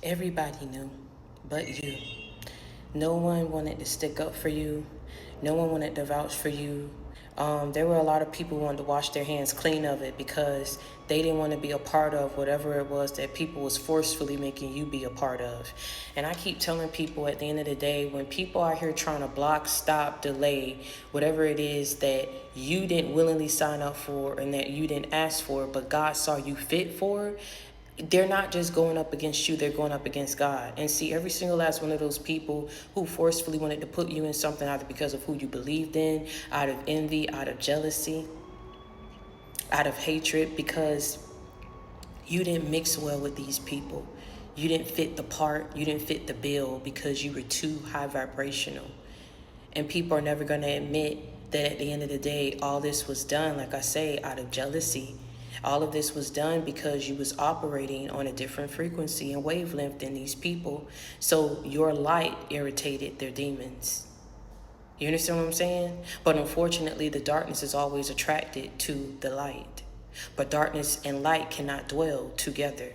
Everybody knew, but you. No one wanted to stick up for you. No one wanted to vouch for you. There were a lot of people who wanted to wash their hands clean of it because they didn't want to be a part of whatever it was that people was forcefully making you be a part of. And I keep telling people at the end of the day, when people are here trying to block, stop, delay, whatever it is that you didn't willingly sign up for and that you didn't ask for, but God saw you fit for, they're not just going up against you, they're going up against God. And see, every single last one of those people who forcefully wanted to put you in something, either because of who you believed in, out of envy, out of jealousy, out of hatred, because you didn't mix well with these people. You didn't fit the part, you didn't fit the bill because you were too high vibrational. And people are never going to admit that at the end of the day, all this was done, like I say, out of jealousy. All of this was done because you was operating on a different frequency and wavelength than these people. So your light irritated their demons. You understand what I'm saying? But unfortunately, the darkness is always attracted to the light. But darkness and light cannot dwell together.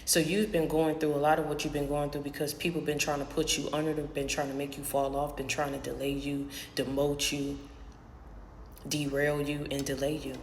So you've been going through a lot of what you've been going through because people been trying to put you under them, been trying to make you fall off, been trying to delay you, demote you, derail you, and delay you.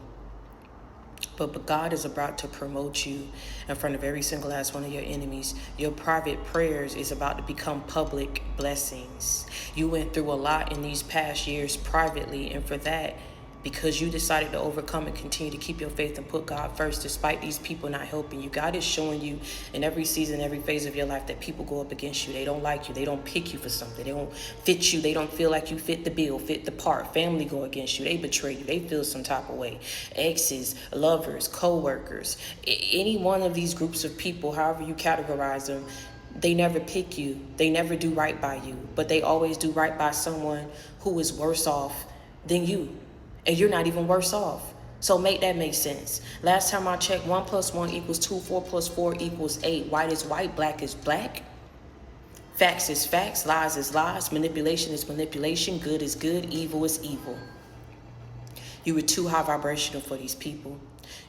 But God is about to promote you in front of every single last one of your enemies. Your private prayers is about to become public blessings. You went through a lot in these past years privately, and for that, because you decided to overcome and continue to keep your faith and put God first despite these people not helping you. God is showing you in every season, every phase of your life that people go up against you. They don't like you. They don't pick you for something. They don't fit you. They don't feel like you fit the bill, fit the part. Family go against you. They betray you. They feel some type of way. Exes, lovers, coworkers, any one of these groups of people, however you categorize them, they never pick you. They never do right by you, but they always do right by someone who is worse off than you. And you're not even worse off. So make that make sense. Last time I checked, 1 + 1 = 2, 4 + 4 = 8. White is white, black is black. Facts is facts, lies is lies, manipulation is manipulation, good is good, evil is evil. You were too high vibrational for these people.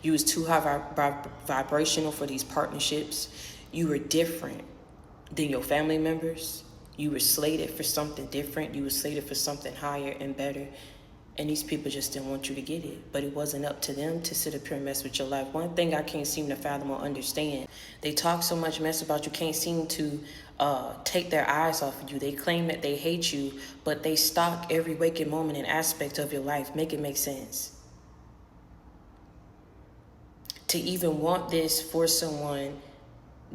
You was too high vibrational for these partnerships. You were different than your family members. You were slated for something different. You were slated for something higher and better. And these people just didn't want you to get it. But it wasn't up to them to sit up here and mess with your life. One thing I can't seem to fathom or understand, they talk so much mess about you, can't seem to take their eyes off of you. They claim that they hate you, but they stalk every waking moment and aspect of your life. Make it make sense. To even want this for someone,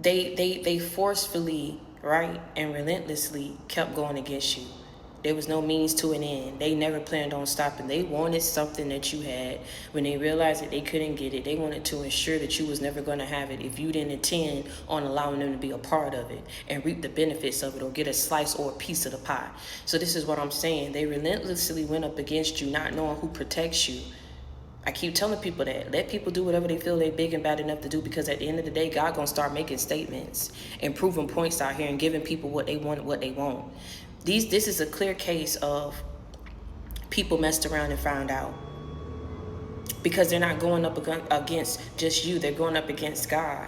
they forcefully, right, and relentlessly kept going against you. There was no means to an end. They never planned on stopping. They wanted something that you had. When they realized that they couldn't get it, they wanted to ensure that you was never going to have it if you didn't intend on allowing them to be a part of it and reap the benefits of it or get a slice or a piece of the pie. So this is what I'm saying. They relentlessly went up against you, not knowing who protects you. I keep telling people that. Let people do whatever they feel they big and bad enough to do, because at the end of the day, God gonna start making statements and proving points out here and giving people what they want, what they want. This is a clear case of people messed around and found out, because they're not going up against just you. They're going up against God.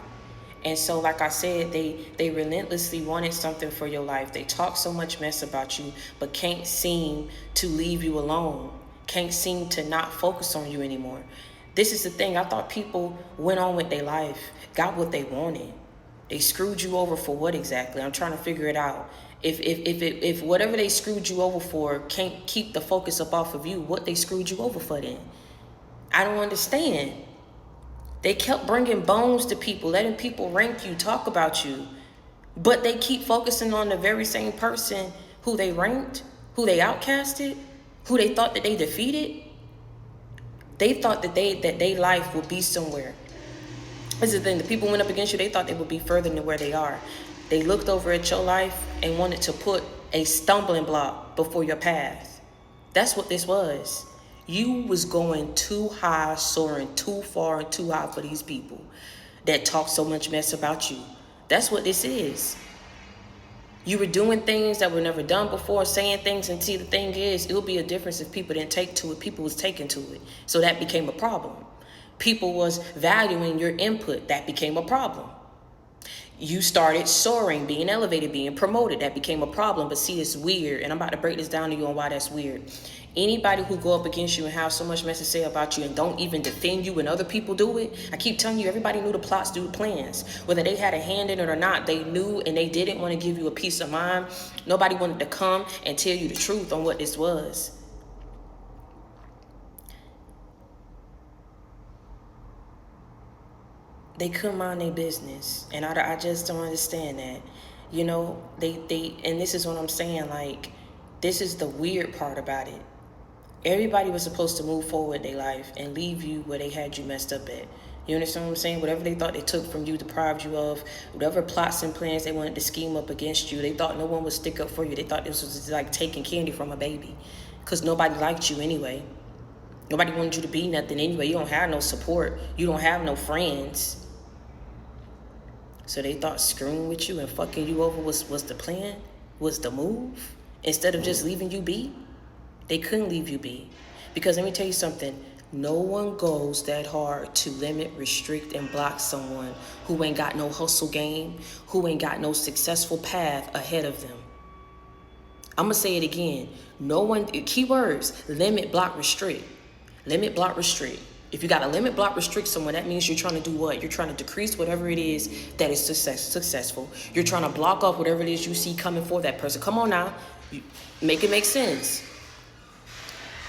And so, like I said, they relentlessly wanted something for your life. They talk so much mess about you, but can't seem to leave you alone. Can't seem to not focus on you anymore. This is the thing. I thought people went on with their life, got what they wanted. They screwed you over for what exactly? I'm trying to figure it out. If whatever they screwed you over for can't keep the focus up off of you, what they screwed you over for then? I don't understand. They kept bringing bones to people, letting people rank you, talk about you, but they keep focusing on the very same person who they ranked, who they outcasted, who they thought that they defeated. They thought that their life would be somewhere. This is the thing. The people went up against you. They thought they would be further than where they are. They looked over at your life and wanted to put a stumbling block before your path. That's what this was. You was going too high, soaring too far and too high for these people that talk so much mess about you. That's what this is. You were doing things that were never done before, saying things, and see, the thing is, it'll be a difference if people didn't take to it. People was taking to it. So that became a problem. People was valuing your input. That became a problem. You started soaring, being elevated, being promoted. That became a problem. But see, it's weird. And I'm about to break this down to you on why that's weird. Anybody who go up against you and have so much mess to say about you and don't even defend you when other people do it, I keep telling you, everybody knew the plots, do the plans. Whether they had a hand in it or not, they knew, and they didn't want to give you a peace of mind. Nobody wanted to come and tell you the truth on what this was. They couldn't mind their business. And I just don't understand that. You know, and this is what I'm saying, like, this is the weird part about it. Everybody was supposed to move forward their life and leave you where they had you messed up at. You understand what I'm saying? Whatever they thought they took from you, deprived you of, whatever plots and plans they wanted to scheme up against you, they thought no one would stick up for you. They thought this was like taking candy from a baby, because nobody liked you anyway. Nobody wanted you to be nothing anyway. You don't have no support. You don't have no friends. So they thought screwing with you and fucking you over was the plan, was the move, instead of just leaving you be. They couldn't leave you be. Because let me tell you something, no one goes that hard to limit, restrict, and block someone who ain't got no hustle game, who ain't got no successful path ahead of them. I'm gonna say it again. No one, keywords, limit, block, restrict. Limit, block, restrict. If you got to limit, block, restrict someone, that means you're trying to do what? You're trying to decrease whatever it is that is successful. You're trying to block off whatever it is you see coming for that person. Come on now. Make it make sense.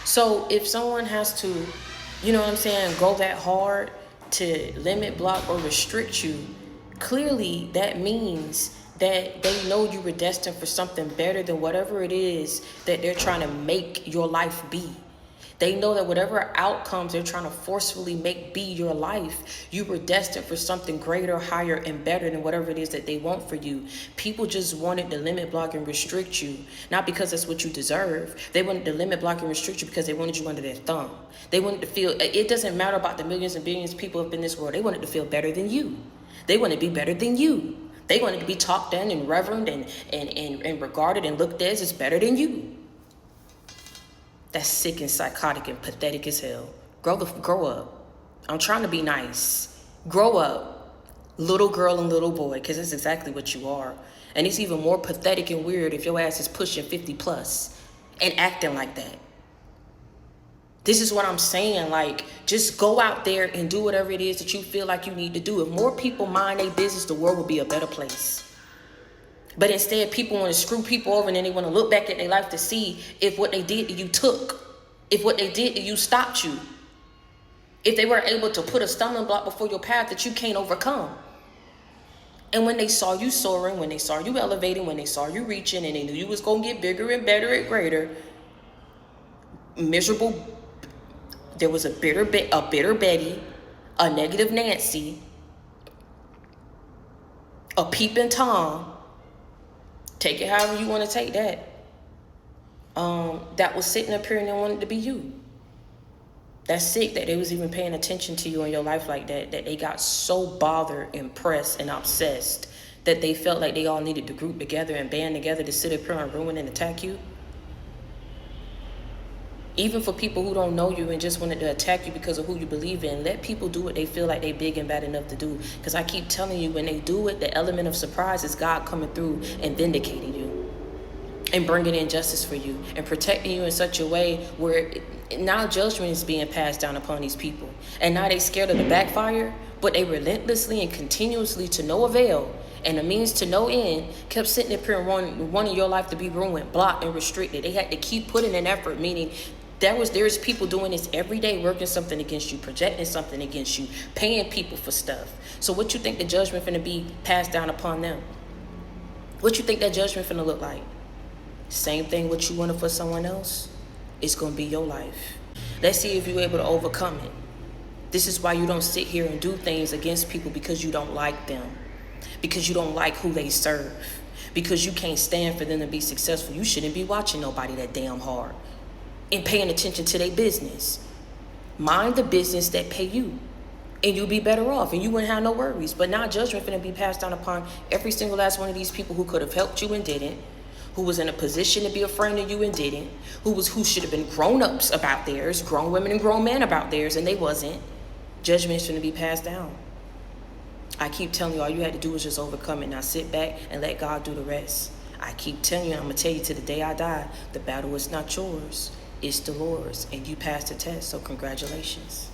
So if someone has to, you know what I'm saying, go that hard to limit, block, or restrict you, clearly that means that they know you were destined for something better than whatever it is that they're trying to make your life be. They know that whatever outcomes they're trying to forcefully make be your life, you were destined for something greater, higher, and better than whatever it is that they want for you. People just wanted to limit, block, and restrict you, not because that's what you deserve. They wanted to limit, block, and restrict you because they wanted you under their thumb. They wanted to feel, it doesn't matter about the millions and billions of people up in this world. They wanted to feel better than you. They wanted to be better than you. They wanted to be talked in and reverenced and regarded and looked at as better than you. That's sick and psychotic and pathetic as hell. Grow up. I'm trying to be nice. Grow up, little girl and little boy, because that's exactly what you are. And it's even more pathetic and weird if your ass is pushing 50 plus and acting like that. This is what I'm saying. Like, just go out there and do whatever it is that you feel like you need to do. If more people mind their business, the world would be a better place. But instead, people want to screw people over, and then they want to look back at their life to see if what they did to you took, if what they did to you stopped you, if they were able to put a stumbling block before your path that you can't overcome. And when they saw you soaring, when they saw you elevating, when they saw you reaching, and they knew you was going to get bigger and better and greater, miserable, there was a bitter Betty, a negative Nancy, a peeping Tom. Take it however you want to take that. That was sitting up here and they wanted to be you. That's sick that they was even paying attention to you in your life like that, that they got so bothered, impressed, and obsessed that they felt like they all needed to group together and band together to sit up here and ruin and attack you. Even for people who don't know you and just wanted to attack you because of who you believe in, let people do what they feel like they big and bad enough to do. Because I keep telling you, when they do it, the element of surprise is God coming through and vindicating you and bringing in justice for you and protecting you in such a way where now judgment is being passed down upon these people. And now they scared of the backfire, but they relentlessly and continuously, to no avail and a means to no end, kept sitting up here and wanting your life to be ruined, blocked, and restricted. They had to keep putting in effort, meaning there's people doing this every day, working something against you, projecting something against you, paying people for stuff. So what you think the judgment finna be passed down upon them? What you think that judgment finna look like? Same thing what you wanted for someone else, it's gonna be your life. Let's see if you're able to overcome it. This is why you don't sit here and do things against people, because you don't like them, because you don't like who they serve, because you can't stand for them to be successful. You shouldn't be watching nobody that damn hard and paying attention to their business. Mind the business that pay you, and you'll be better off, and you wouldn't have no worries. But now judgment finna be passed down upon every single last one of these people who could have helped you and didn't, who was in a position to be a friend of you and didn't, who should have been grown-ups about theirs, grown women and grown men about theirs, and they wasn't. Judgment's finna be passed down. I keep telling you, all you had to do was just overcome it. Now sit back and let God do the rest. I keep telling you, I'm going to tell you to the day I die, the battle is not yours. It's the Lord's. And you passed the test, so congratulations.